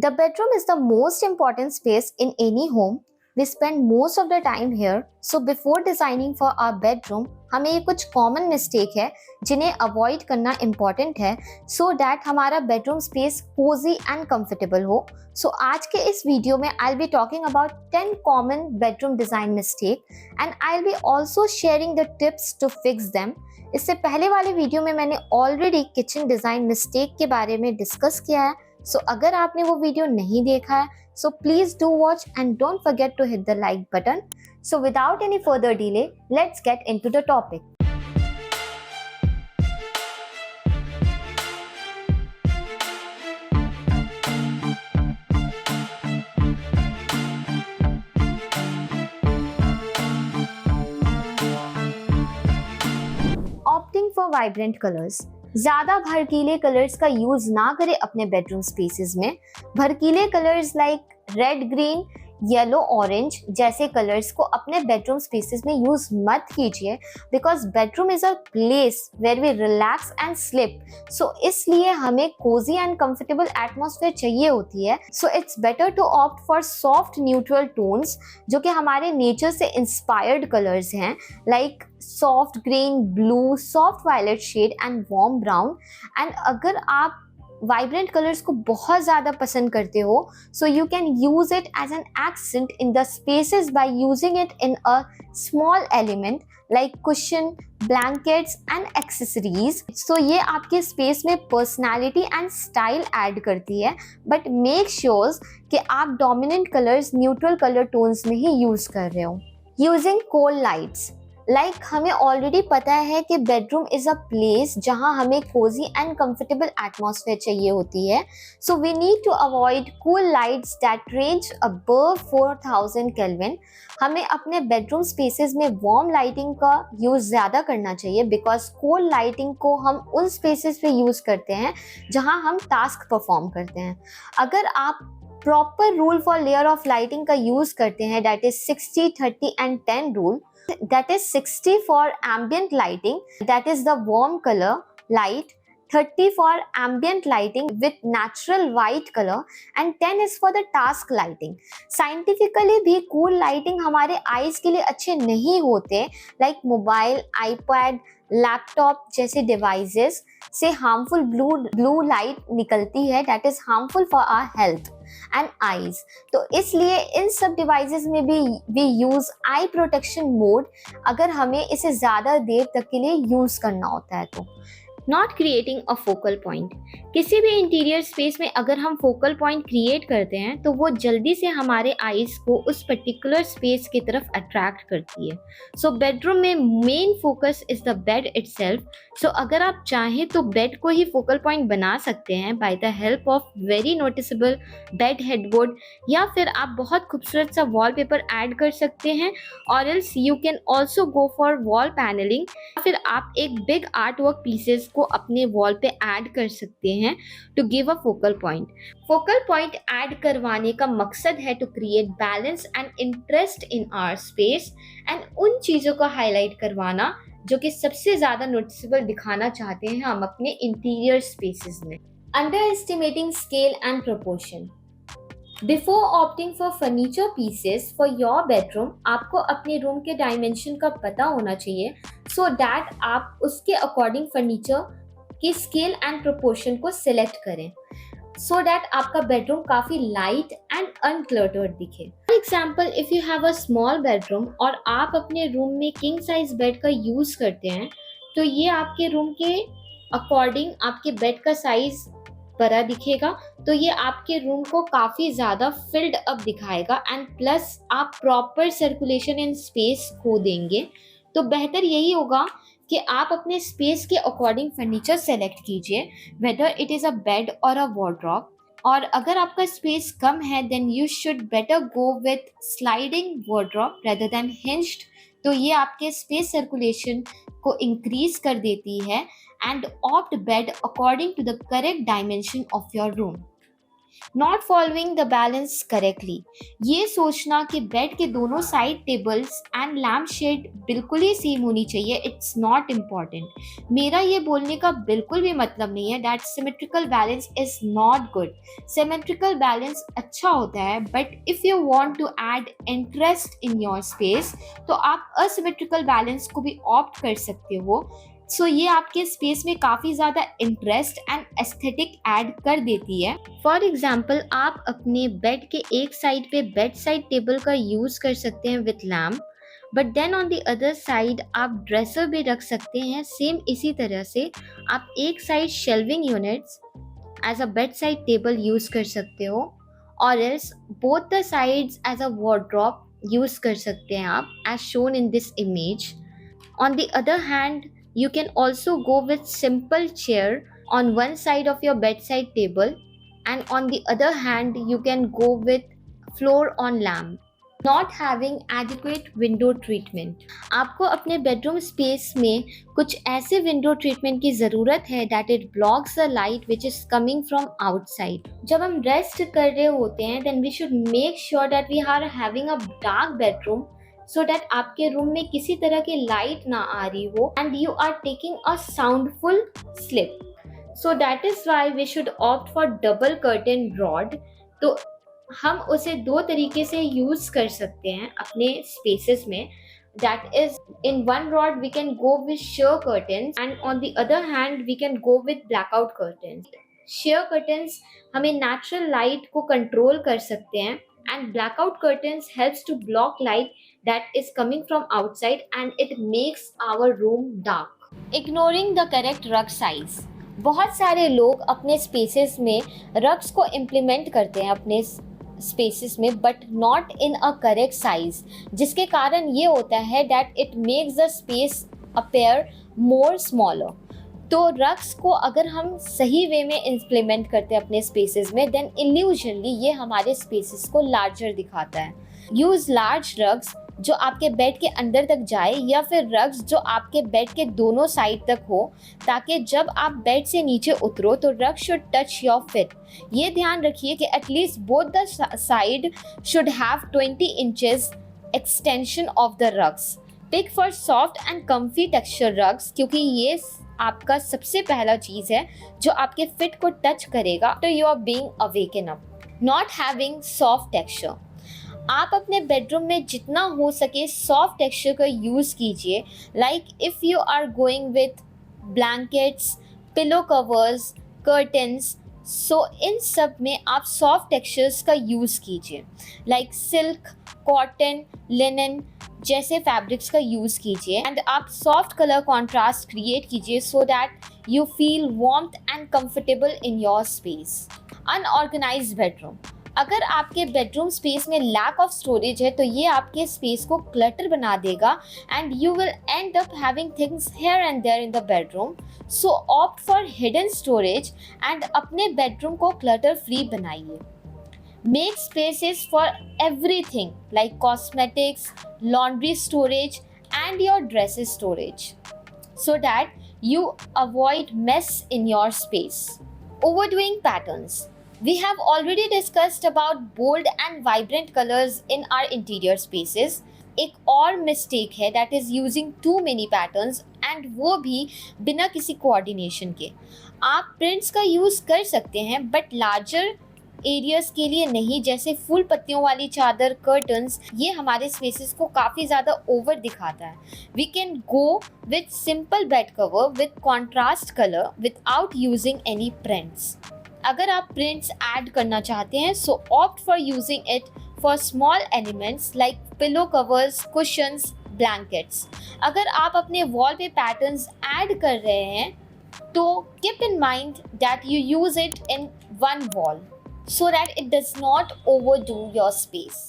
The bedroom is the most important space in any home. We spend most of the time here. So before designing for our bedroom, हमें ये कुछ common mistake है जिन्हें avoid करना important है so that हमारा bedroom space cozy and comfortable हो. So आज के इस वीडियो में I will be talking about 10 common bedroom design mistake and I will be also sharing the tips to fix them. इससे पहले वाले वीडियो में मैंने ऑलरेडी किचन डिजाइन मिस्टेक के बारे में डिस्कस किया है. सो अगर आपने वो वीडियो नहीं देखा है so please do watch and don't forget to hit the like button. So without any further delay, let's get into the topic. Opting for vibrant colors. ज्यादा भड़कीले कलर्स का यूज ना करें अपने बेडरूम स्पेसेस में. भड़कीले colours like red, green, yellow, orange जैसे colours को अपने बेडरूम स्पेसेस में यूज मत कीजिए because bedroom is a place where we relax and sleep. So इसलिए हमें कोजी एंड कंफर्टेबल एटमॉस्फेयर चाहिए होती है. So it's better to opt for soft neutral tones जो कि हमारे नेचर से इंस्पायर्ड कलर्स हैं like soft green, blue, soft violet shade and warm brown. And अगर आप वाइब्रेंट कलर्स को बहुत ज़्यादा पसंद करते हो so you can use it as an accent in the spaces by using it in a small element like cushion, blankets and accessories. So ये आपके स्पेस में पर्सनैलिटी एंड स्टाइल ऐड करती है बट मेक श्योर कि आप dominant colours neutral colour tones में ही use कर रहे हो. Using cold lights. लाइक हमें ऑलरेडी पता है कि बेडरूम इज अ प्लेस जहां हमें कोजी एंड कंफर्टेबल एटमॉस्फेयर चाहिए होती है. So we need to avoid cool lights that range above 4000 kelvin. हमें अपने बेडरूम स्पेसेस में वार्म लाइटिंग का यूज़ ज़्यादा करना चाहिए बिकॉज कोल्ड लाइटिंग को हम उन स्पेसेस पे यूज़ करते हैं जहां हम टास्क परफॉर्म करते हैं. अगर आप proper rule for layer of lighting का यूज़ करते हैं that is 60, 30 and 10 rule. That is 60 for ambient lighting, that is the warm color light, 30 for ambient lighting with natural white color and 10 is for the task lighting. Scientifically भी cool lighting हमारे eyes के लिए अच्छे नहीं होते like mobile, iPad, laptop जैसे devices से harmful blue light निकलती है that is harmful for our health and eyes. तो इसलिए इन सब डिवाइसेस में भी we use eye protection mode अगर हमें इसे ज़्यादा देर तक के लिए यूज़ करना होता है तो. Not creating a focal point. किसी भी इंटीरियर स्पेस में अगर हम फोकल पॉइंट क्रिएट करते हैं तो वो जल्दी से हमारे आईज को उस पर्टिकुलर स्पेस की तरफ अट्रैक्ट करती है. सो बेडरूम में main focus is the bed itself. So अगर आप चाहें तो बेड को ही फोकल पॉइंट बना सकते हैं by the help of very noticeable bed headboard या फिर आप बहुत खूबसूरत सा वॉलपेपर ऐड कर सकते हैं और else you can also go for wall panelling या फिर आप एक बिग आर्ट वर्क पीसेस को अपने वॉल पे ऐड कर सकते हैं to give a focal point. Focal point add करवाने का मकसद है to create balance and interest in our space and उन चीज़ों को हाईलाइट करवाना जो कि सबसे ज़्यादा नोटिसेबल दिखाना चाहते हैं हम अपने इंटीरियर स्पेसेस में. Under estimating scale and proportion. Before opting for furniture pieces for your bedroom आपको अपने रूम के डायमेंशन का पता होना चाहिए सो दैट आप उसके अकॉर्डिंग फर्नीचर की स्केल एंड प्रोपोर्शन को सिलेक्ट करें सो दैट आपका बेडरूम काफ़ी लाइट एंड अनक्लटर्ड दिखे. For example if you have a small bedroom और आप अपने रूम में किंग साइज बेड का यूज़ करते हैं तो ये आपके रूम के अकॉर्डिंग आपके बेड का साइज बड़ा दिखेगा तो ये आपके रूम को काफ़ी ज़्यादा फिल्ड अप दिखाएगा एंड प्लस आप प्रॉपर सर्कुलेशन इन स्पेस को देंगे. तो बेहतर यही होगा कि आप अपने स्पेस के अकॉर्डिंग फर्नीचर सेलेक्ट कीजिए whether it is a bed और अ वार्डरोब. और अगर आपका स्पेस कम है then you should better go with sliding wardrobe rather than hinged. तो ये आपके स्पेस सर्कुलेशन को इंक्रीज कर देती है and opt bed according to the correct dimension of your room. Not following the balance correctly, ये सोचना कि बेड के दोनों side tables and lamp shade बिल्कुल ही सेम होनी चाहिए, इट्स नॉट इम्पॉर्टेंट। मेरा ये बोलने का बिल्कुल भी मतलब नहीं है that symmetrical balance is not good. Symmetrical balance अच्छा होता है, but if you want to add interest in your space तो आप असिमेट्रिकल बैलेंस को भी ऑप्ट कर सकते हो। सो ये आपके स्पेस में काफ़ी ज़्यादा इंटरेस्ट एंड एस्थेटिक ऐड कर देती है। फॉर एग्जाम्पल, आप अपने बेड के एक साइड पे बेड साइड टेबल का यूज़ कर सकते हैं with lamp, but then on the other side आप ड्रेसर भी रख सकते हैं। सेम इसी तरह से आप एक side shelving units as a bed side table use कर सकते हो, और else both the sides as a wardrobe use कर सकते हैं आप, as shown in this image. On the other hand, you can also go with simple chair on one side of your bedside table, and on the other hand, you can go with floor on lamp. Not having adequate window treatment. आपको अपने bedroom space में कुछ ऐसे window treatment की ज़रूरत है that it blocks the light which is coming from outside. जब हम rest कर रहे होते हैं then we should make sure that we are having a dark bedroom so that आपके रूम में किसी तरह की लाइट ना आ रही हो and you are taking a soundful sleep. So that is why we should opt for double curtain rod. तो हम उसे दो तरीके से यूज कर सकते हैं अपने स्पेसेस में. That is, in one rod we can go with sheer curtains and on the other hand we can go with blackout curtains. Sheer curtains हमें natural light को control कर सकते हैं and blackout curtains helps to block light that is coming from outside and it makes our room dark. Ignoring the correct rug size. बहुत सारे लोग अपने spaces में रग्स को इम्प्लीमेंट करते हैं अपने स्पेसेस में, but not in a correct size, जिसके कारण ये होता है that it makes the space appear more smaller. तो रग्स को अगर हम सही वे में इम्प्लीमेंट करते हैं अपने स्पेसेस में, देन इल्यूजनली ये हमारे स्पेसेस को लार्जर दिखाता है. यूज़ लार्ज रग्स जो आपके बेड के अंदर तक जाए, या फिर रग्स जो आपके बेड के दोनों साइड तक हो, ताकि जब आप बेड से नीचे उतरो तो रग शुड टच योर फिट. ये ध्यान रखिए कि at least both the side should have 20 inches extension of the rugs. Pick for soft and comfy texture rugs, क्योंकि ये आपका सबसे पहला चीज़ है जो आपके फिट को टच करेगा तो you are being awaken up. Not having soft texture. आप अपने बेडरूम में जितना हो सके सॉफ्ट टेक्सचर का यूज़ कीजिए. Like if you are going with blankets, pillow covers, curtains, so इन सब में आप सॉफ्ट टेक्सचर्स का यूज़ कीजिए. लाइक सिल्क, कॉटन, लिनन जैसे फैब्रिक्स का यूज़ कीजिए एंड आप सॉफ्ट कलर कॉन्ट्रास्ट क्रिएट कीजिए so that you feel warmth and comfortable in your space. Unorganised bedroom. अगर आपके बेडरूम स्पेस में लैक ऑफ स्टोरेज है तो ये आपके स्पेस को क्लटर बना देगा and you will end up having things here and there in the bedroom. So opt for hidden storage and अपने बेडरूम को क्लटर फ्री बनाइए. Make spaces for everything like cosmetics, laundry storage and your dresses storage so that you avoid mess in your space. Overdoing patterns. We have already discussed about bold and vibrant colors in our interior spaces. एक और mistake है that is using too many patterns and वो भी बिना किसी coordination के. आप prints का यूज़ कर सकते हैं बट लार्जर एरियाज के लिए नहीं, जैसे फूल पत्तियों वाली चादर, कर्टन्स, ये हमारे स्पेसेस को काफ़ी ज़्यादा ओवर दिखाता है. We can go with simple bed cover with contrast colour without using any prints. अगर आप प्रिंट्स ऐड करना चाहते हैं so opt for using it for small elements like pillow covers, cushions, blankets. अगर आप अपने वॉल पे पैटर्न्स ऐड कर रहे हैं तो keep in mind that you use it in one wall so that it does not overdo your space.